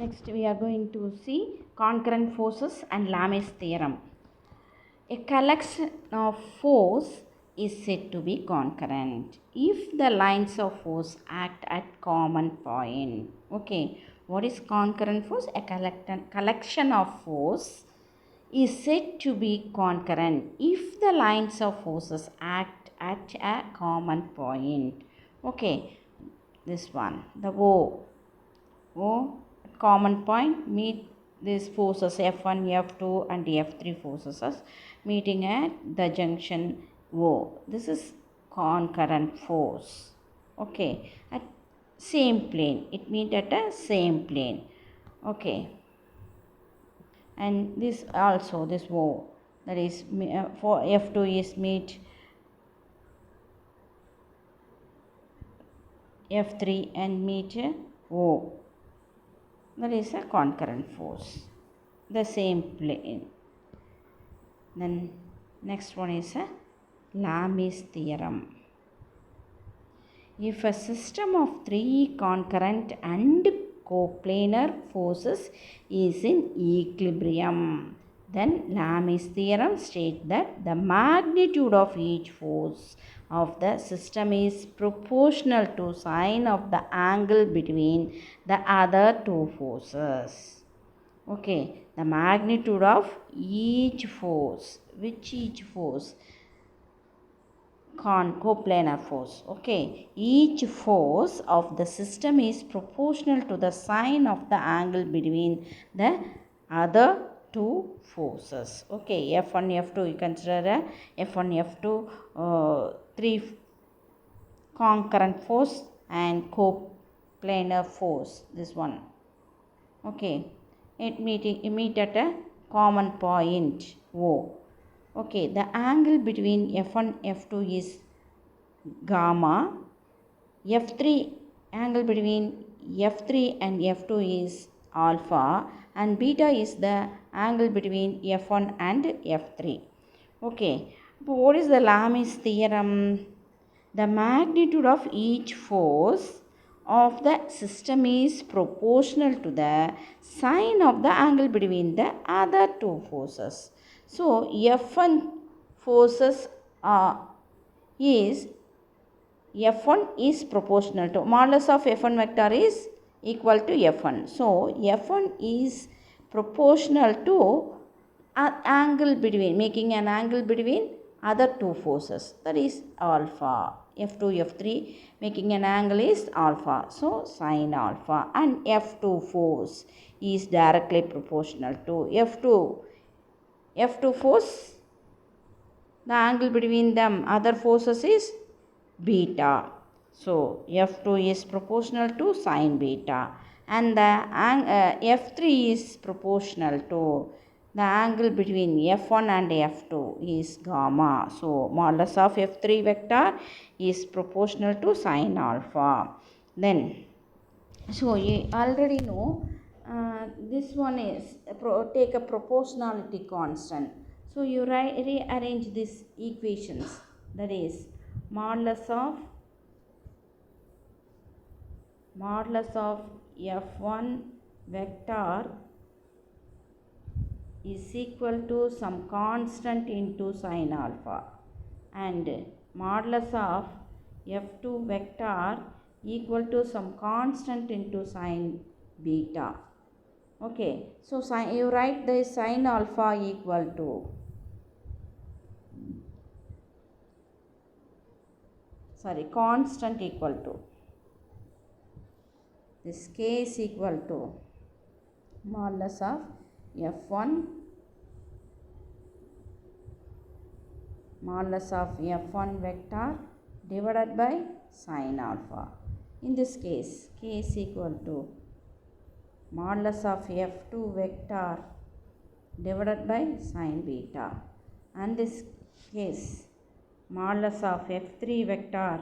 Next we are going to see concurrent forces and Lami's theorem. A collection of force is said to be concurrent if the lines of force act at common point. Okay, what is concurrent force? A collection of force is said to be concurrent if the lines of forces act at a common point. Okay, this one, the O common point meet these forces F1, F2 and F3 forces meeting at the junction O. This is concurrent force. Okay, at same plane. It meet at a same plane. Okay, and this also this O, that is for F2 is meet F3 and meet O. That is a concurrent force, the same plane. Then next one is a Lami's theorem. If a system of three concurrent and coplanar forces is in equilibrium, then Lami's theorem states that the magnitude of each force of the system is proportional to sine of the angle between the other two forces. Okay, the magnitude of each force. Which each force? Coplanar force. Okay, each force of the system is proportional to the sine of the angle between the other two forces. Okay, F1, F2, you consider F1, F2, three concurrent force and coplanar force. This one. Okay, it meet at a common point O. Okay, the angle between F1 F2 is gamma. F3 angle between F3 and F2 is alpha, and beta is the angle between F1 and F3. Okay, but what is the Lami's theorem? The magnitude of each force of the system is proportional to the sine of the angle between the other two forces. So F1 forces is F1 is proportional to modulus of F1 vector is equal to F1. So F1 is proportional to an angle between, making an angle between other two forces, that is alpha. F2 F3 making an angle is alpha, so sine alpha, and F2 force is directly proportional to F2 force. The angle between them other forces is beta, so F2 is proportional to sine beta, and the F3 is proportional to the angle between F1 and F2 is gamma. So modulus of F3 vector is proportional to sine alpha. Then, so you already know this one is take a proportionality constant. So you rearrange these equations, that is modulus of F1 vector is equal to some constant into sine alpha, and modulus of F2 vector equal to some constant into sine beta. Okay, so you write the sine alpha equal to, constant equal to, this k is equal to modulus of F1 vector divided by sine alpha. In this case, k is equal to modulus of F2 vector divided by sine beta, and this case modulus of F3 vector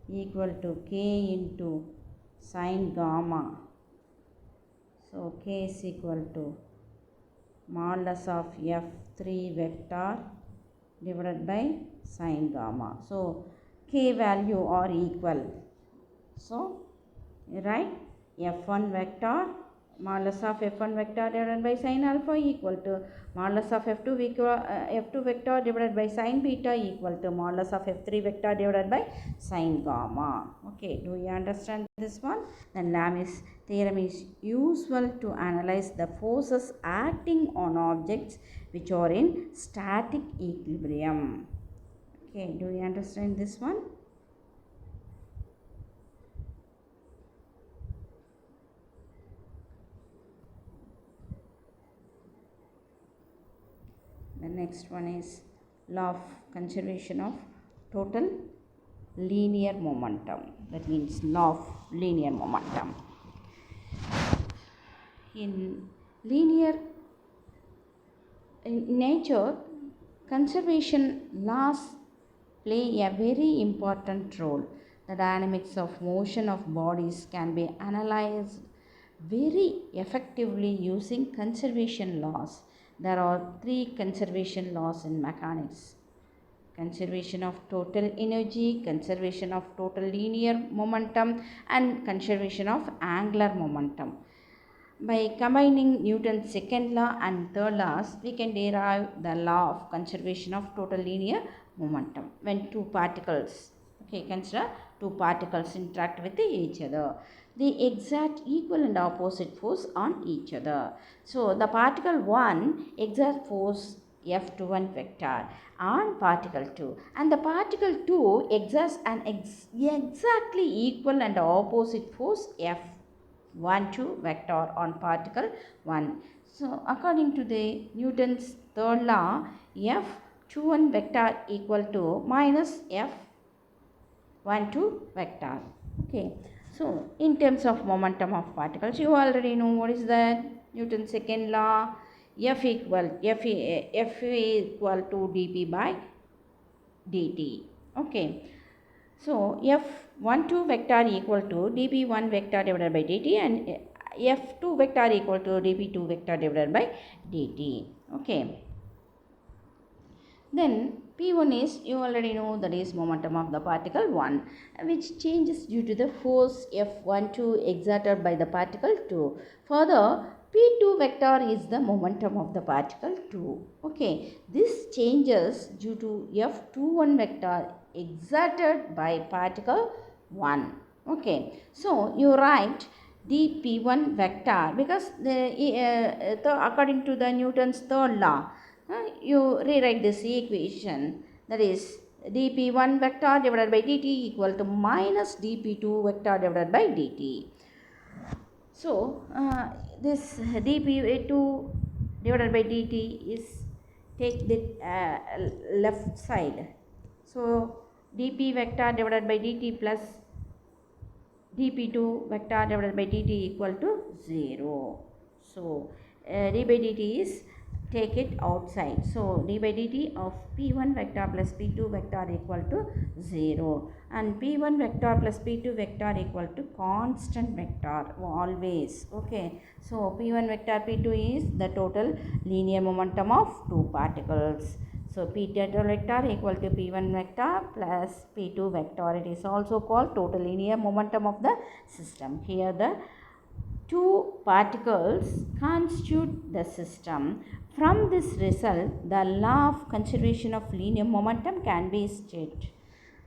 equal to k into sine gamma. So k is equal to modulus of F3 vector divided by sine gamma. So k value are equal. So right, f1 vector modulus of f1 vector divided by sin alpha equal to modulus of f2 vector divided by sin beta equal to modulus of f3 vector divided by sin gamma. Okay, do you understand this one? Then Lami's theorem is useful to analyze the forces acting on objects which are in static equilibrium. Okay, do you understand this one? The next one is law of conservation of total linear momentum. That means law of linear momentum. In nature, conservation laws play a very important role. The dynamics of motion of bodies can be analyzed very effectively using conservation laws. There are three conservation laws in mechanics: conservation of total energy, conservation of total linear momentum, and conservation of angular momentum. By combining Newton's second law and third laws, we can derive the law of conservation of total linear momentum. When two particles, consider two particles interact with each other, they exert equal and opposite force on each other. So the particle 1 exerts force F21 vector on particle 2, and the particle 2 exerts an exactly equal and opposite force F12 vector on particle 1. So according to the Newton's third law, F21 vector equal to minus F12 vector. Okay. So in terms of momentum of particles, you already know what is that. Newton's second law, F equal to dp by dt. Okay. So F12 vector equal to dp1 vector divided by dt, and F2 vector equal to dp2 vector divided by dt. Okay. Then P1 is, you already know, that is momentum of the particle 1, which changes due to the force F12 exerted by the particle 2. Further, P2 vector is the momentum of the particle 2. Okay, this changes due to F21 vector exerted by particle 1. Okay, so you write dp1 vector because according to the Newton's third law, you rewrite this equation, that is dp1 vector divided by dt equal to minus dp2 vector divided by dt. So this dp2 divided by dt is, take the left side. So dp vector divided by dt plus dp2 vector divided by dt equal to 0. So d by dt is, take it outside. So d by dt of p1 vector plus p2 vector equal to 0, and p1 vector plus p2 vector equal to constant vector always. Okay, so p1 vector p2 is the total linear momentum of two particles. So p total vector equal to p1 vector plus p2 vector. It is also called total linear momentum of the system. Here the two particles constitute the system. From this result, the law of conservation of linear momentum can be stated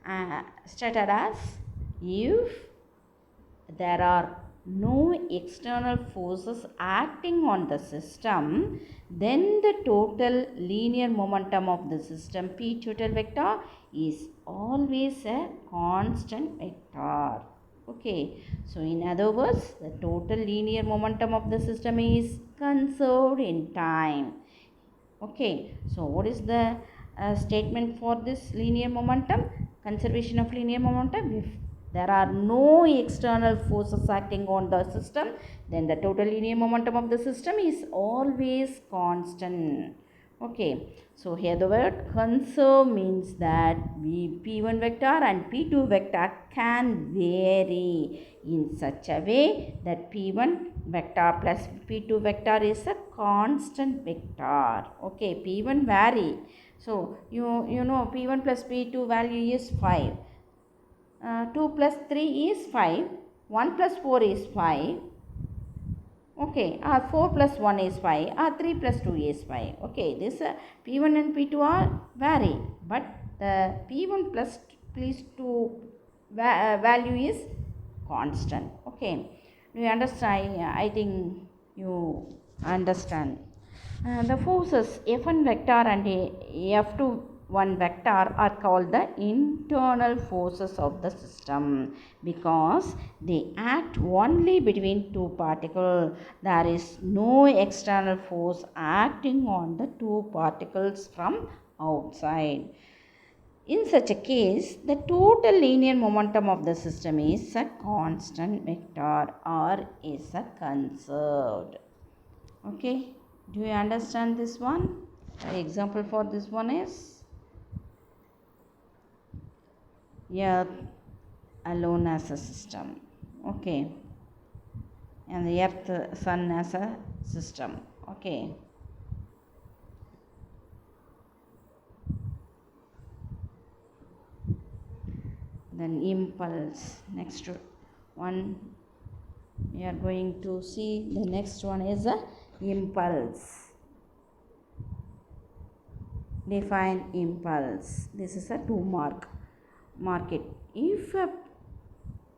as, if there are no external forces acting on the system, then the total linear momentum of the system P total vector is always a constant vector. Okay, so in other words, the total linear momentum of the system is conserved in time. Okay, so what is the statement for this linear momentum? Conservation of linear momentum: if there are no external forces acting on the system, then the total linear momentum of the system is always constant. Okay, so here the word conserve means that P1 vector and P2 vector can vary in such a way that P1 vector plus P2 vector is a constant vector. Okay, P1 vary. So you know P1 plus P2 value is 5. 2 plus 3 is 5. 1 plus 4 is 5. Okay, 4 plus 1 is 5, 3 plus 2 is 5. Okay, this P1 and P2 are vary, but the P1 plus 2 value is constant. Okay, do you understand? I think you understand. The forces F1 vector and F2 one vector are called the internal forces of the system because they act only between two particles. There is no external force acting on the two particles from outside. In such a case, the total linear momentum of the system is a constant vector or is a conserved. Okay, do you understand this one? The example for this one is Earth alone as a system. Okay, and the Earth, Sun as a system. Okay. Then impulse. Next one we are going to see. The next one is a impulse. Define impulse. This is a 2-mark. Mark it. If a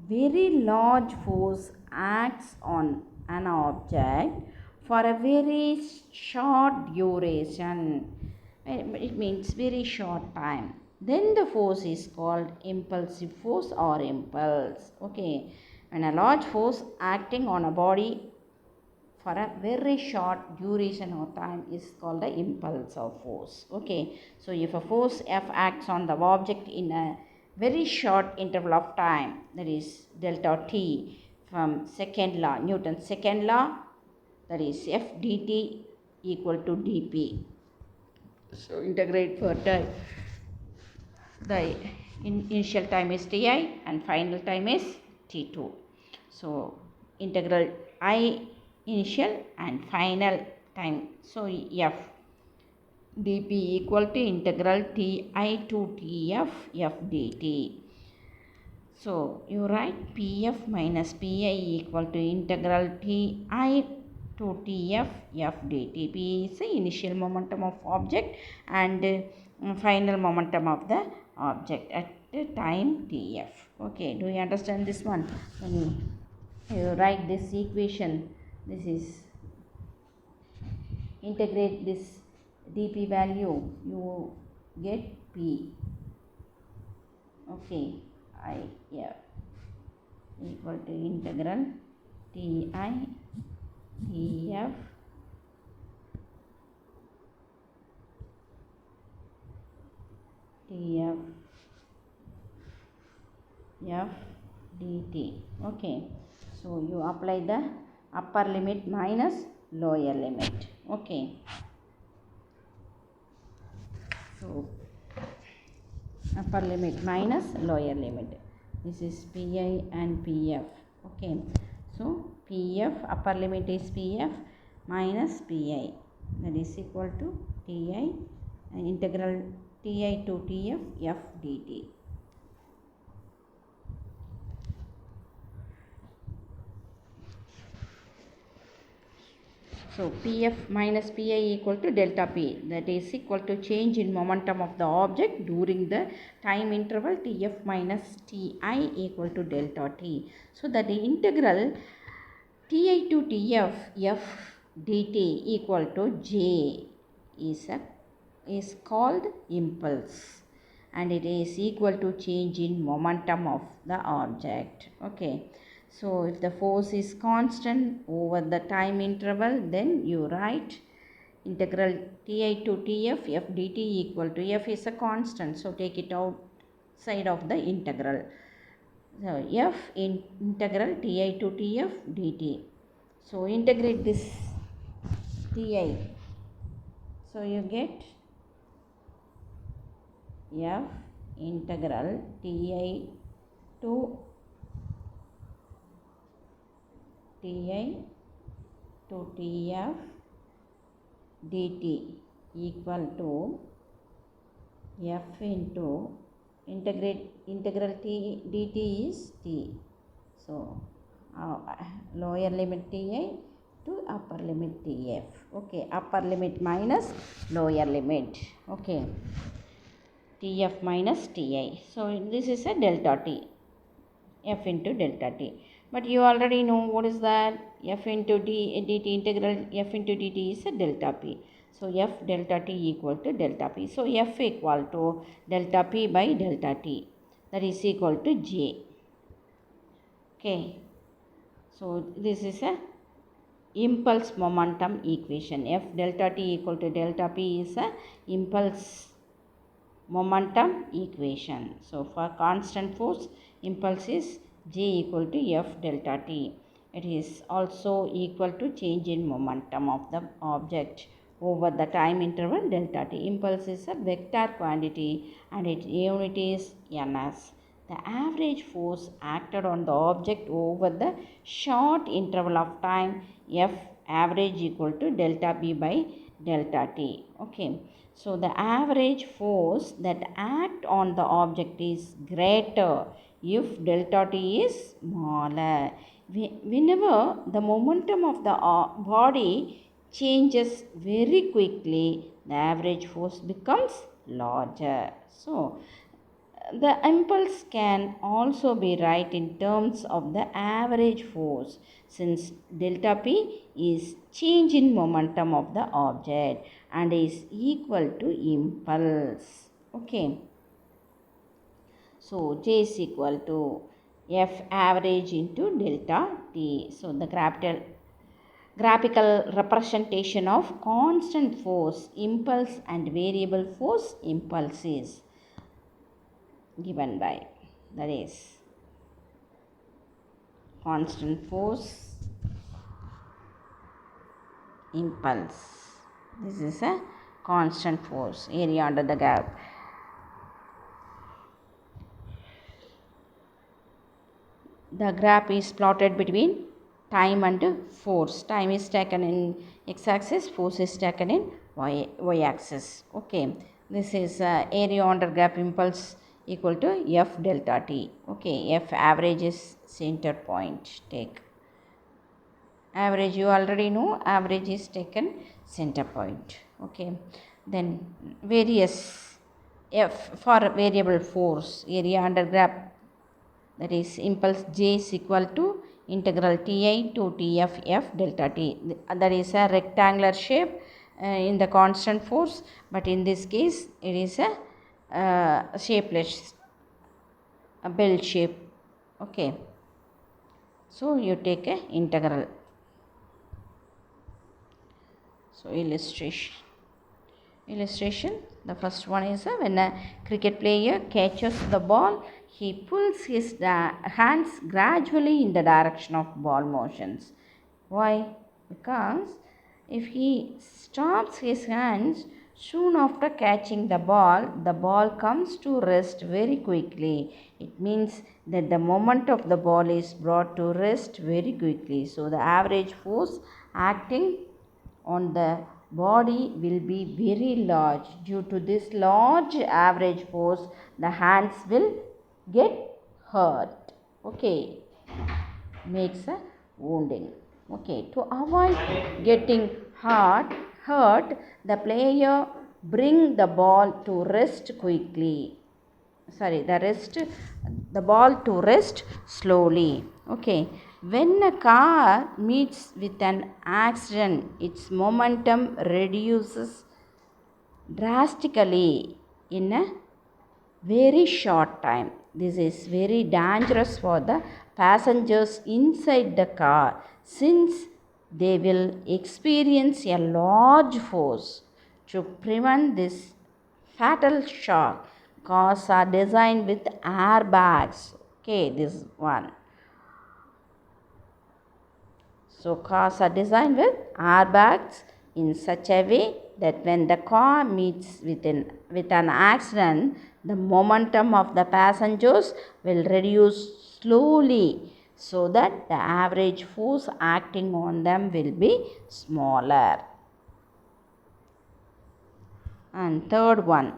very large force acts on an object for a very short duration, it means very short time, then the force is called impulsive force or impulse. Okay, when a large force acting on a body for a very short duration of time is called the impulse of force. Okay, so if a force F acts on the object in a very short interval of time, that is delta t, from second law, Newton's second law, that is F dt equal to dp. So integrate for time. The initial time is ti and final time is t2. So integral I initial and final time. So F dp equal to integral ti to tf f dt. So you write pf minus pi equal to integral ti to tf f dt. P is the initial momentum of object and final momentum of the object at the time tf. Okay, do you understand this one? When you write this equation, this is integrate this dp value, you get p. Okay, I equal to integral ti tf f dt. Okay, so you apply the upper limit minus lower limit. Okay, so upper limit minus lower limit, this is pi and pf. Okay, so pf, upper limit is pf minus pi, that is equal to ti and integral ti to tf f dt. So pf minus pi equal to delta p, that is equal to change in momentum of the object during the time interval tf minus ti equal to delta t. So that the integral ti to tf f dt equal to j is called impulse, and it is equal to change in momentum of the object. Okay, so if the force is constant over the time interval, then you write integral ti to tf f dt equal to, f is a constant, so take it outside of the integral. So f in integral ti to tf dt. So integrate this ti. So you get f integral ti to tf dt equal to f into integral t dt is t. So lower limit Ti to upper limit Tf. Okay, upper limit minus lower limit. Okay, Tf minus Ti. So this is a delta T, f into delta T. But you already know what is that? F into dt integral f into dt is a delta P. So f delta T equal to delta P. So f equal to delta P by delta T. That is equal to J. Okay. So this is a impulse momentum equation. F delta T equal to delta P is a impulse momentum equation. So for constant force, impulse is J equal to F delta T. It is also equal to change in momentum of the object over the time interval delta T. Impulse is a vector quantity and its unit is ns. The average force acted on the object over the short interval of time F average equal to delta P by delta T. Okay. So the average force that act on the object is greater if delta T is smaller. Whenever the momentum of the body changes very quickly, the average force becomes larger. So the impulse can also be written in terms of the average force since delta P is change in momentum of the object and is equal to impulse. Okay. So J is equal to F average into delta T. So the graphical representation of constant force impulse and variable force impulse is given by, that is constant force impulse. This is a constant force area under the gap. The graph is plotted between time and force. Time is taken in x-axis, force is taken in y-axis. Okay, this is area under gap impulse equal to F delta T. Okay, F average is center point. Take average, you already know, average is taken center point. Okay, then various F for variable force area under graph, that is impulse J is equal to integral Ti to Tf F delta T. That is a rectangular shape in the constant force, but in this case it is a shapeless, a bell shape. Okay, so you take a integral. So illustration, the first one is when a cricket player catches the ball, he pulls his hands gradually in the direction of ball motions. Why? Because if he stops his hands soon after catching the ball comes to rest very quickly. It means that the moment of the ball is brought to rest very quickly. So the average force acting on the body will be very large. Due to this large average force, the hands will get hurt. Okay, makes a wounding. Okay, to avoid getting hurt, the player bring the ball to rest quickly. The ball to rest slowly. Okay, when a car meets with an accident, its momentum reduces drastically in a very short time. This is very dangerous for the passengers inside the car since they will experience a large force. To prevent this fatal shock, cars are designed with airbags. Okay, this one. So cars are designed with airbags in such a way that when the car meets with an accident, the momentum of the passengers will reduce slowly so that the average force acting on them will be smaller. And third one,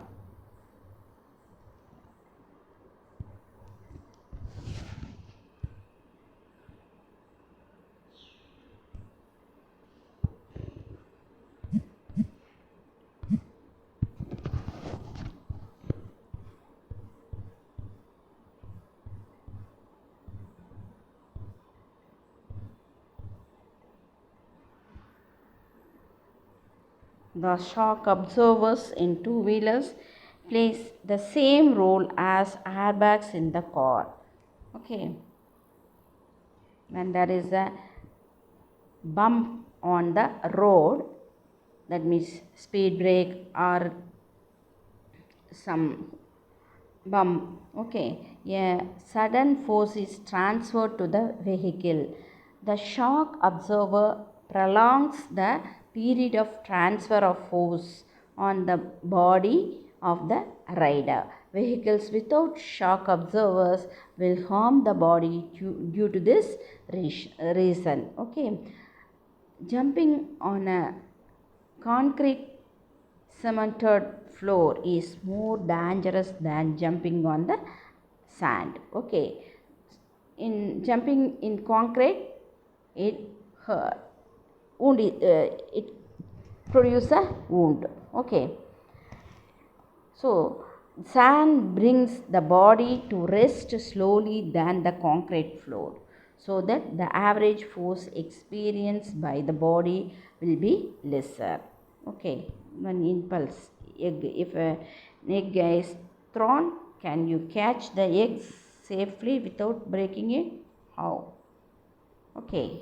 The shock absorbers in two-wheelers plays the same role as airbags in the car. Okay. When there is a bump on the road, that means speed brake or some bump, okay, a sudden force is transferred to the vehicle. The shock absorber prolongs the period of transfer of force on the body of the rider. Vehicles without shock absorbers will harm the body due to this reason. Okay, jumping on a concrete cemented floor is more dangerous than jumping on the sand. Okay, in jumping in concrete, it wound it produce a wound. Okay, so sand brings the body to rest slowly than the concrete floor, so that the average force experienced by the body will be lesser. Okay, one impulse egg. If an egg is thrown, can you catch the egg safely without breaking it? How? Okay.